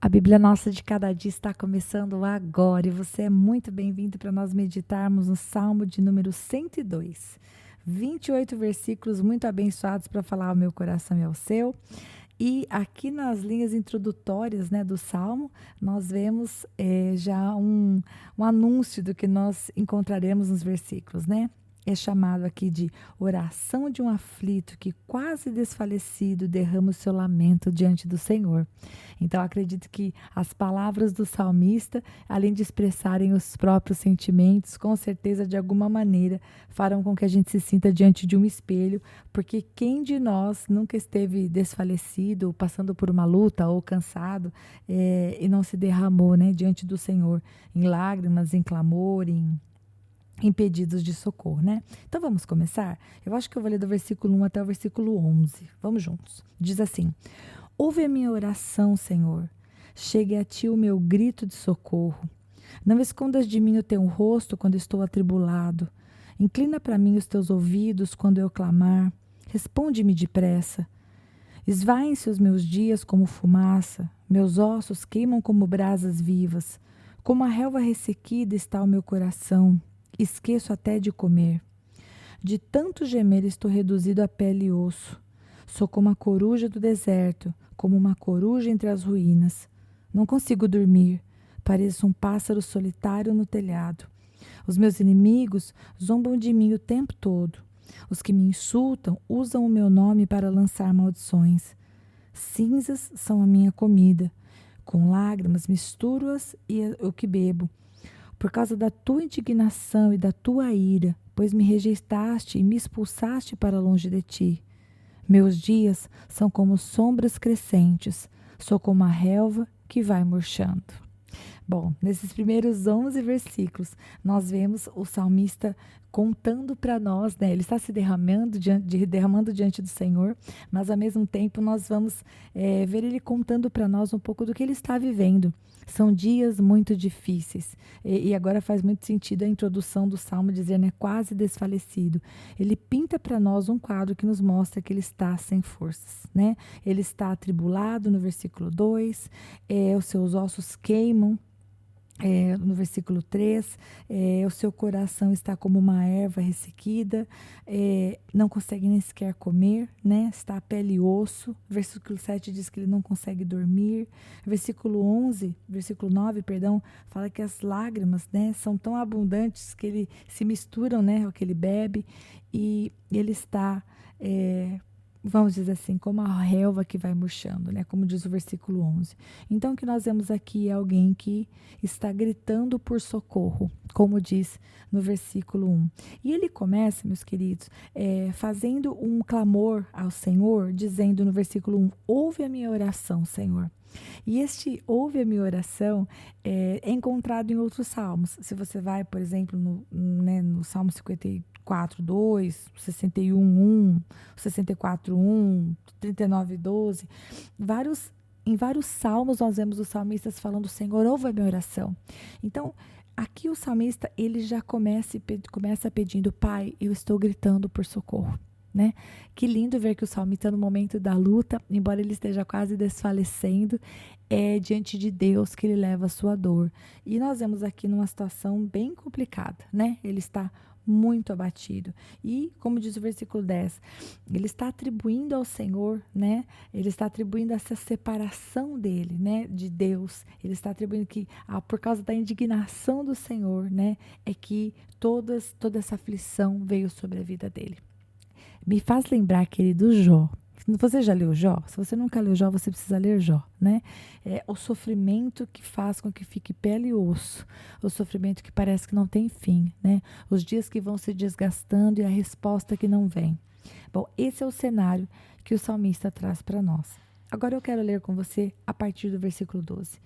A Bíblia Nossa de Cada Dia está começando agora e você é muito bem-vindo para nós meditarmos no Salmo de número 102. 28 versículos muito abençoados para falar ao meu coração e ao seu. E aqui nas linhas introdutórias, né, do Salmo, nós vemos já um anúncio do que nós encontraremos nos versículos, né? É chamado aqui de oração de um aflito que quase desfalecido derrama o seu lamento diante do Senhor. Então acredito que as palavras do salmista, além de expressarem os próprios sentimentos, com certeza de alguma maneira farão com que a gente se sinta diante de um espelho, porque quem de nós nunca esteve desfalecido, passando por uma luta ou cansado e não se derramou, né, diante do Senhor, em lágrimas, em clamor, em pedidos de socorro, né? Então vamos começar? Eu acho que eu vou ler do versículo 1 até o versículo 11. Vamos juntos. Diz assim: ouve a minha oração, Senhor. Chegue a ti o meu grito de socorro. Não escondas de mim o teu rosto quando estou atribulado. Inclina para mim os teus ouvidos quando eu clamar. Responde-me depressa. Esvaem-se os meus dias como fumaça. Meus ossos queimam como brasas vivas. Como a relva ressequida está o meu coração. Esqueço até de comer. De tanto gemer estou reduzido a pele e osso. Sou como a coruja do deserto, como uma coruja entre as ruínas. Não consigo dormir. Pareço um pássaro solitário no telhado. Os meus inimigos zombam de mim o tempo todo. Os que me insultam usam o meu nome para lançar maldições. Cinzas são a minha comida. Com lágrimas misturo-as e o que bebo. Por causa da tua indignação e da tua ira, pois me rejeitaste e me expulsaste para longe de ti. Meus dias são como sombras crescentes, sou como a relva que vai murchando. Bom, nesses primeiros 11 versículos, nós vemos o salmista contando para nós, né? Ele está se derramando diante do Senhor, mas ao mesmo tempo nós vamos ver ele contando para nós um pouco do que ele está vivendo. São dias muito difíceis. E agora faz muito sentido a introdução do Salmo dizer, né, quase desfalecido. Ele pinta para nós um quadro que nos mostra que ele está sem forças, né? Ele está atribulado no versículo 2, os seus ossos queimam. No versículo 3, o seu coração está como uma erva ressequida, não consegue nem sequer comer, né? Está a pele e osso. Versículo 7 diz que ele não consegue dormir. Versículo 9, perdão, fala que as lágrimas, né, são tão abundantes que ele se misturam, né, ao que ele bebe, e ele está vamos dizer assim, como a relva que vai murchando, né? Como diz o versículo 11. Então, o que nós vemos aqui é alguém que está gritando por socorro, como diz no versículo 1. E ele começa, meus queridos, fazendo um clamor ao Senhor, dizendo no versículo 1, ouve a minha oração, Senhor. E este ouve a minha oração é encontrado em outros salmos. Se você vai, por exemplo, no Salmo 54, 2, 61, 1, 64, 1, 39, 12, em vários salmos nós vemos os salmistas falando, Senhor, ouve a minha oração. Então, aqui o salmista, ele já começa pedindo, Pai, eu estou gritando por socorro. Né? Que lindo ver que o salmista no momento da luta, embora ele esteja quase desfalecendo, é diante de Deus que ele leva a sua dor. E nós vemos aqui numa situação bem complicada, né? Ele está muito abatido. E, como diz o versículo 10, ele está atribuindo ao Senhor, né? Ele está atribuindo essa separação dele, né? De Deus. Ele está atribuindo que, por causa da indignação do Senhor, né? É que toda essa aflição veio sobre a vida dele. Me faz lembrar, querido, Jó. Você já leu Jó? Se você nunca leu Jó, você precisa ler Jó, né? É o sofrimento que faz com que fique pele e osso. O sofrimento que parece que não tem fim, né? Os dias que vão se desgastando e a resposta que não vem. Bom, esse é o cenário que o salmista traz para nós. Agora eu quero ler com você a partir do versículo 12.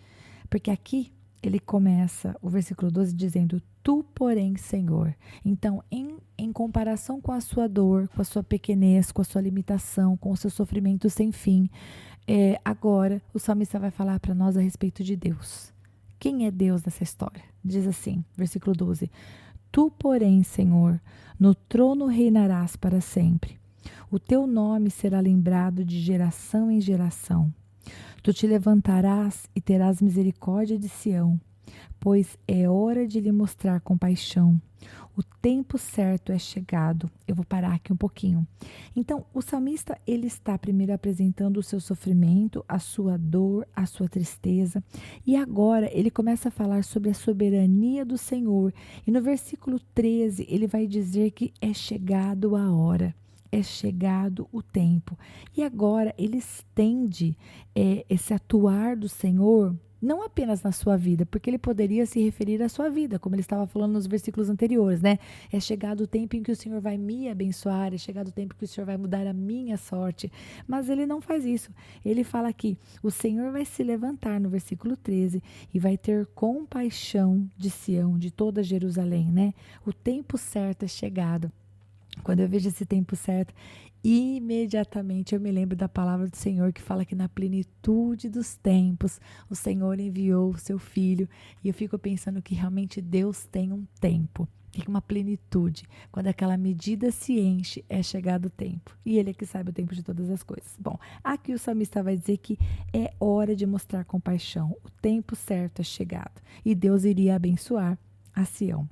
Porque aqui ele começa o versículo 12 dizendo, tu, porém, Senhor. Então, em comparação com a sua dor, com a sua pequenez, com a sua limitação, com o seu sofrimento sem fim, agora o salmista vai falar para nós a respeito de Deus. Quem é Deus nessa história? Diz assim, versículo 12, tu, porém, Senhor, no trono reinarás para sempre. O teu nome será lembrado de geração em geração. Tu te levantarás e terás misericórdia de Sião, pois é hora de lhe mostrar compaixão. O tempo certo é chegado. Eu vou parar aqui um pouquinho. Então, o salmista, ele está primeiro apresentando o seu sofrimento, a sua dor, a sua tristeza. E agora ele começa a falar sobre a soberania do Senhor. E no versículo 13, ele vai dizer que é chegado a hora. É chegado o tempo. E agora ele estende esse atuar do Senhor não apenas na sua vida, porque ele poderia se referir à sua vida, como ele estava falando nos versículos anteriores, né? É chegado o tempo em que o Senhor vai me abençoar, é chegado o tempo que o Senhor vai mudar a minha sorte. Mas ele não faz isso. Ele fala que o Senhor vai se levantar no versículo 13 e vai ter compaixão de Sião, de toda Jerusalém, né? O tempo certo é chegado. Quando eu vejo esse tempo certo, imediatamente eu me lembro da palavra do Senhor que fala que na plenitude dos tempos o Senhor enviou o seu Filho. E eu fico pensando que realmente Deus tem um tempo, tem uma plenitude. Quando aquela medida se enche, é chegado o tempo. E Ele é que sabe o tempo de todas as coisas. Bom, aqui o salmista vai dizer que é hora de mostrar compaixão. O tempo certo é chegado. E Deus iria abençoar a Sião.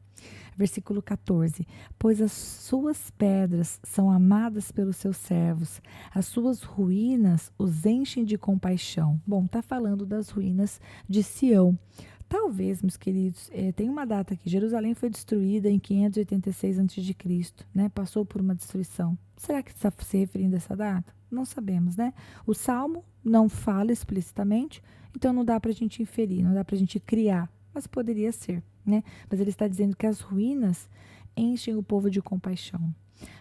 Versículo 14, pois as suas pedras são amadas pelos seus servos, as suas ruínas os enchem de compaixão. Bom, está falando das ruínas de Sião. Talvez, meus queridos, tem uma data aqui, Jerusalém foi destruída em 586 a.C., né? Passou por uma destruição. Será que está se referindo a essa data? Não sabemos, né? O Salmo não fala explicitamente, então não dá para a gente inferir, não dá para a gente criar, mas poderia ser. Né? Mas ele está dizendo que as ruínas enchem o povo de compaixão.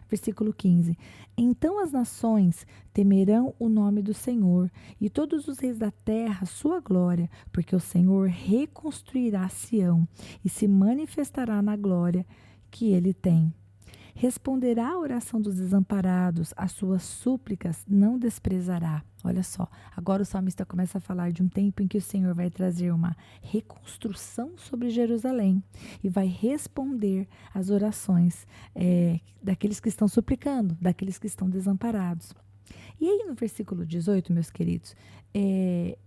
Versículo 15. Então as nações temerão o nome do Senhor e todos os reis da terra sua glória, porque o Senhor reconstruirá Sião e se manifestará na glória que ele tem. Responderá à oração dos desamparados, as suas súplicas não desprezará. Olha só, agora o salmista começa a falar de um tempo em que o Senhor vai trazer uma reconstrução sobre Jerusalém e vai responder às orações daqueles que estão suplicando, daqueles que estão desamparados. E aí no versículo 18, meus queridos,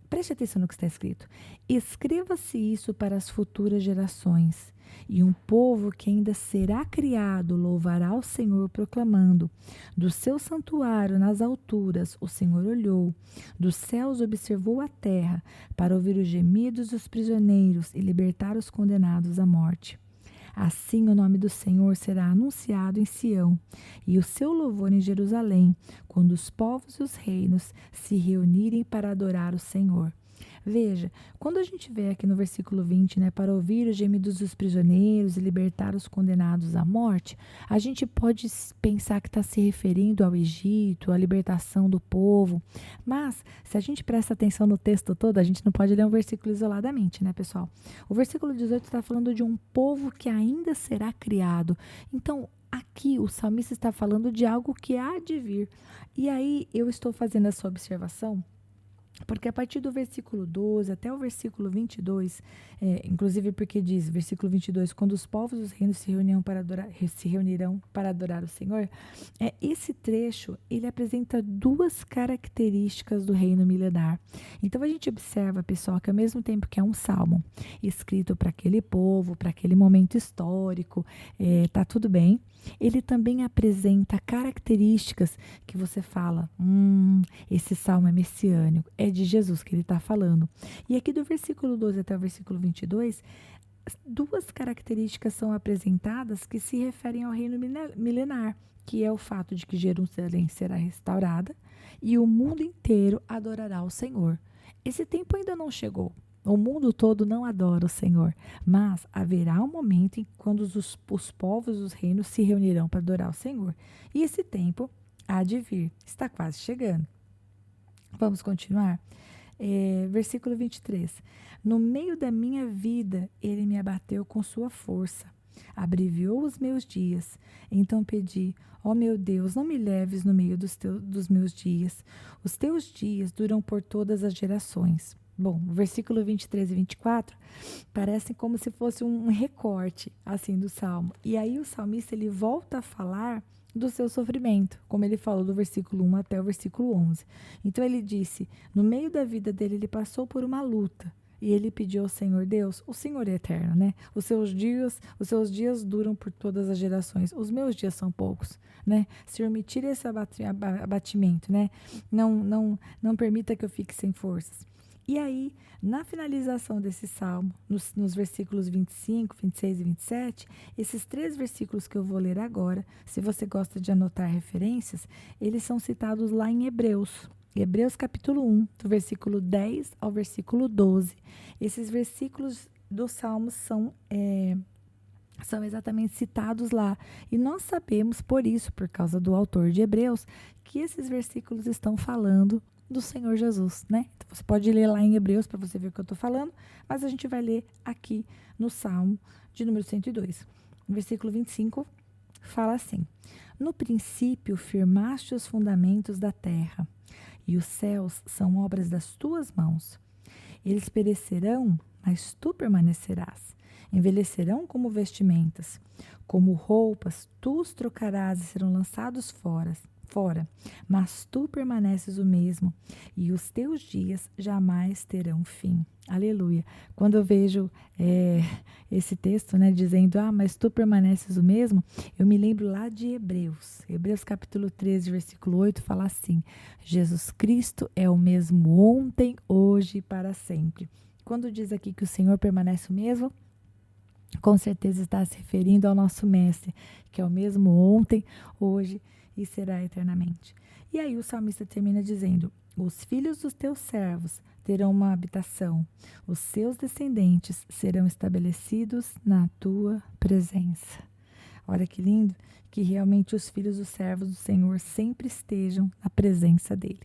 preste atenção no que está escrito. Escreva-se isso para as futuras gerações. E um povo que ainda será criado louvará o Senhor proclamando: do seu santuário nas alturas o Senhor olhou, dos céus observou a terra para ouvir os gemidos dos prisioneiros e libertar os condenados à morte. Assim o nome do Senhor será anunciado em Sião e o seu louvor em Jerusalém, quando os povos e os reinos se reunirem para adorar o Senhor. Veja, quando a gente vê aqui no versículo 20, né, para ouvir os gemidos dos prisioneiros e libertar os condenados à morte, a gente pode pensar que está se referindo ao Egito, à libertação do povo, mas se a gente presta atenção no texto todo, a gente não pode ler um versículo isoladamente, né, pessoal? O versículo 18 está falando de um povo que ainda será criado. Então, aqui o salmista está falando de algo que há de vir. E aí eu estou fazendo essa observação porque a partir do versículo 12 até o versículo 22, inclusive porque diz, versículo 22, quando os povos e os reinos se reunirão para adorar o Senhor, esse trecho, ele apresenta duas características do reino milenar. Então, a gente observa, pessoal, que ao mesmo tempo que é um salmo escrito para aquele povo, para aquele momento histórico, tá tudo bem, ele também apresenta características que você fala, esse salmo é messiânico, é de Jesus que ele está falando. E aqui do versículo 12 até o versículo 22, duas características são apresentadas que se referem ao reino milenar, que é o fato de que Jerusalém será restaurada e o mundo inteiro adorará o Senhor. Esse tempo ainda não chegou. O mundo todo não adora o Senhor, mas haverá um momento em quando os povos e os reinos se reunirão para adorar o Senhor. E esse tempo há de vir, está quase chegando. Vamos continuar? Versículo 23. No meio da minha vida, ele me abateu com sua força, abreviou os meus dias. Então pedi, ó meu Deus, não me leves no meio dos meus dias. Os teus dias duram por todas as gerações. Bom, versículo 23 e 24 parecem como se fosse um recorte assim do Salmo. E aí o salmista ele volta a falar do seu sofrimento, como ele falou do versículo 1 até o versículo 11. Então ele disse, no meio da vida dele, ele passou por uma luta. E ele pediu ao Senhor Deus, o Senhor é eterno, né? Os seus dias duram por todas as gerações. Os meus dias são poucos, né? Senhor, me tire esse abatimento, né? Não permita que eu fique sem forças. E aí, na finalização desse salmo, nos versículos 25, 26 e 27, esses 3 versículos que eu vou ler agora, se você gosta de anotar referências, eles são citados lá em Hebreus. Hebreus capítulo 1, do versículo 10 ao versículo 12. Esses versículos do Salmo são exatamente citados lá. E nós sabemos, por isso, por causa do autor de Hebreus, que esses versículos estão falando do Senhor Jesus, né? Então, você pode ler lá em Hebreus para você ver o que eu estou falando, mas a gente vai ler aqui no Salmo de número 102. No versículo 25, fala assim: No princípio firmaste os fundamentos da terra, e os céus são obras das tuas mãos. Eles perecerão, mas tu permanecerás. Envelhecerão como vestimentas. Como roupas, tu os trocarás e serão lançados fora. Mas tu permaneces o mesmo, e os teus dias jamais terão fim. Aleluia. Quando eu vejo esse texto, né, dizendo, mas tu permaneces o mesmo, eu me lembro lá de Hebreus. Hebreus capítulo 13, versículo 8, fala assim: Jesus Cristo é o mesmo ontem, hoje e para sempre. Quando diz aqui que o Senhor permanece o mesmo, com certeza está se referindo ao nosso mestre, que é o mesmo ontem, hoje e será eternamente. E aí o salmista termina dizendo: os filhos dos teus servos terão uma habitação, os seus descendentes serão estabelecidos na tua presença. Olha que lindo, que realmente os filhos dos servos do Senhor sempre estejam na presença dele.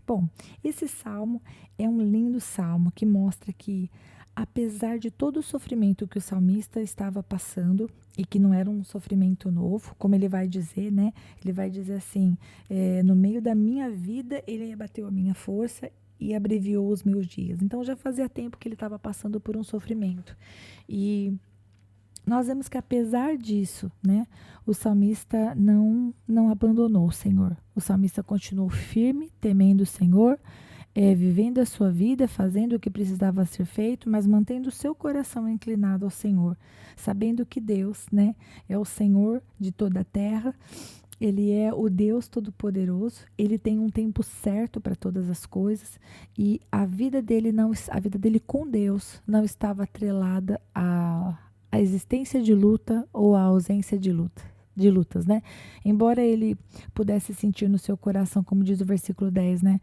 Bom, esse salmo é um lindo salmo que mostra que, apesar de todo o sofrimento que o salmista estava passando, e que não era um sofrimento novo, como ele vai dizer, né? Ele vai dizer assim, no meio da minha vida, ele abateu a minha força e abreviou os meus dias. Então, já fazia tempo que ele estava passando por um sofrimento. E nós vemos que, apesar disso, né, o salmista não abandonou o Senhor. O salmista continuou firme, temendo o Senhor, vivendo a sua vida, fazendo o que precisava ser feito, mas mantendo o seu coração inclinado ao Senhor, sabendo que Deus, né, é o Senhor de toda a terra. Ele é o Deus Todo-Poderoso, ele tem um tempo certo para todas as coisas, e a vida dele com Deus não estava atrelada à existência de luta ou à ausência de lutas, né? Embora ele pudesse sentir no seu coração, como diz o versículo 10, né?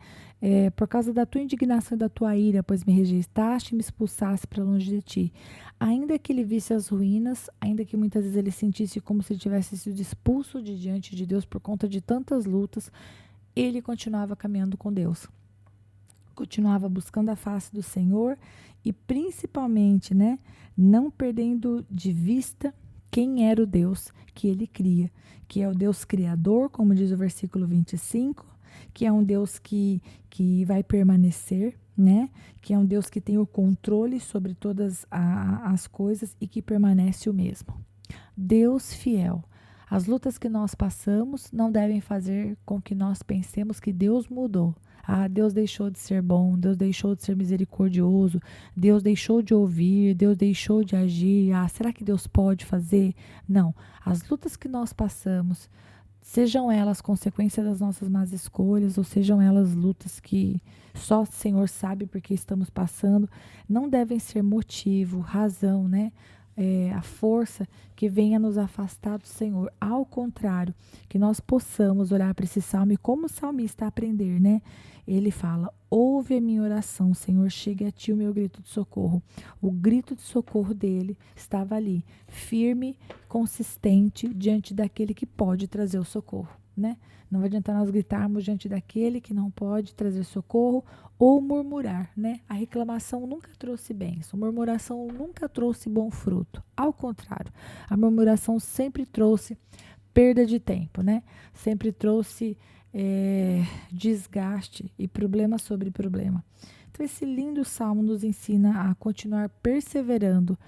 Por causa da tua indignação e da tua ira, pois me rejeitaste e me expulsaste para longe de ti. Ainda que ele visse as ruínas, ainda que muitas vezes ele sentisse como se tivesse sido expulso de diante de Deus por conta de tantas lutas, ele continuava caminhando com Deus. Continuava buscando a face do Senhor e principalmente, né, não perdendo de vista quem era o Deus que ele cria, que é o Deus criador, como diz o versículo 25, que é um Deus que vai permanecer, né? Que é um Deus que tem o controle sobre todas as coisas e que permanece o mesmo. Deus fiel. As lutas que nós passamos não devem fazer com que nós pensemos que Deus mudou. Deus deixou de ser bom, Deus deixou de ser misericordioso, Deus deixou de ouvir, Deus deixou de agir. Será que Deus pode fazer? Não. As lutas que nós passamos, sejam elas consequência das nossas más escolhas, ou sejam elas lutas que só o Senhor sabe porque estamos passando, não devem ser motivo, razão, né? A força que venha nos afastar do Senhor. Ao contrário, que nós possamos olhar para esse salmo e como o salmista aprender, né? Ele fala: ouve a minha oração, Senhor, chegue a ti o meu grito de socorro. O grito de socorro dele estava ali, firme, consistente, diante daquele que pode trazer o socorro, né? Não vai adiantar nós gritarmos diante daquele que não pode trazer socorro ou murmurar, né? A reclamação nunca trouxe bênção, a murmuração nunca trouxe bom fruto. Ao contrário, a murmuração sempre trouxe perda de tempo, né? Sempre trouxe desgaste e problema sobre problema. Então, esse lindo salmo nos ensina a continuar perseverando,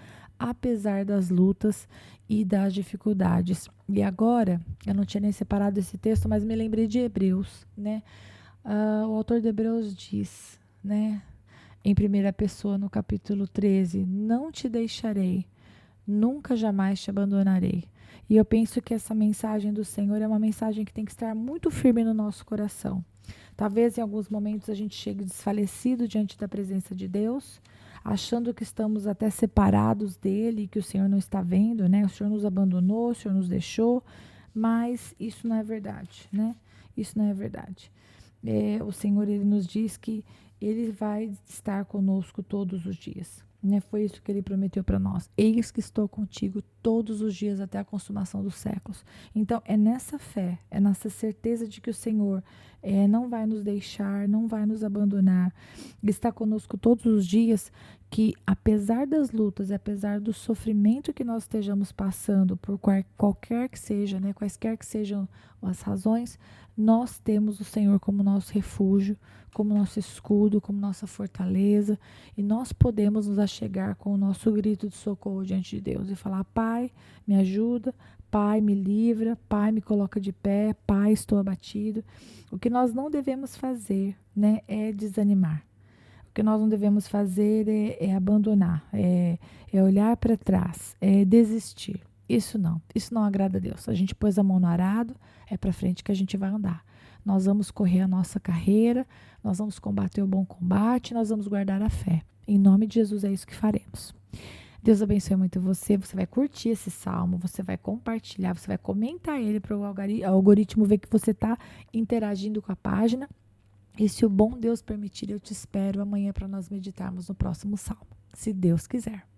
apesar das lutas e das dificuldades. E agora, eu não tinha nem separado esse texto, mas me lembrei de Hebreus, né? O autor de Hebreus diz, né, em primeira pessoa, no capítulo 13, não te deixarei, nunca jamais te abandonarei. E eu penso que essa mensagem do Senhor é uma mensagem que tem que estar muito firme no nosso coração. Talvez em alguns momentos a gente chegue desfalecido diante da presença de Deus, achando que estamos até separados dele, que o Senhor não está vendo, né? O Senhor nos abandonou, o Senhor nos deixou, mas isso não é verdade, né? Isso não é verdade. O Senhor, ele nos diz que ele vai estar conosco todos os dias. Né? Foi isso que ele prometeu para nós. Eis que estou contigo todos os dias até a consumação dos séculos. Então, é nessa fé, é nessa certeza de que o Senhor não vai nos deixar, não vai nos abandonar, está conosco todos os dias, que apesar das lutas, apesar do sofrimento que nós estejamos passando, por qualquer que seja, né, quaisquer que sejam as razões, nós temos o Senhor como nosso refúgio, como nosso escudo, como nossa fortaleza, e nós podemos nos achegar com o nosso grito de socorro diante de Deus e falar: Pai, me ajuda, Pai, me livra, Pai, me coloca de pé, Pai, estou abatido. O que nós não devemos fazer, né, é desanimar. O que nós não devemos fazer é abandonar, é olhar para trás, é desistir. Isso não agrada a Deus. A gente pôs a mão no arado, é para frente que a gente vai andar. Nós vamos correr a nossa carreira, nós vamos combater o bom combate, nós vamos guardar a fé. Em nome de Jesus é isso que faremos. Deus abençoe muito você, você vai curtir esse salmo, você vai compartilhar, você vai comentar ele para o algoritmo ver que você está interagindo com a página. E se o bom Deus permitir, eu te espero amanhã para nós meditarmos no próximo salmo, se Deus quiser.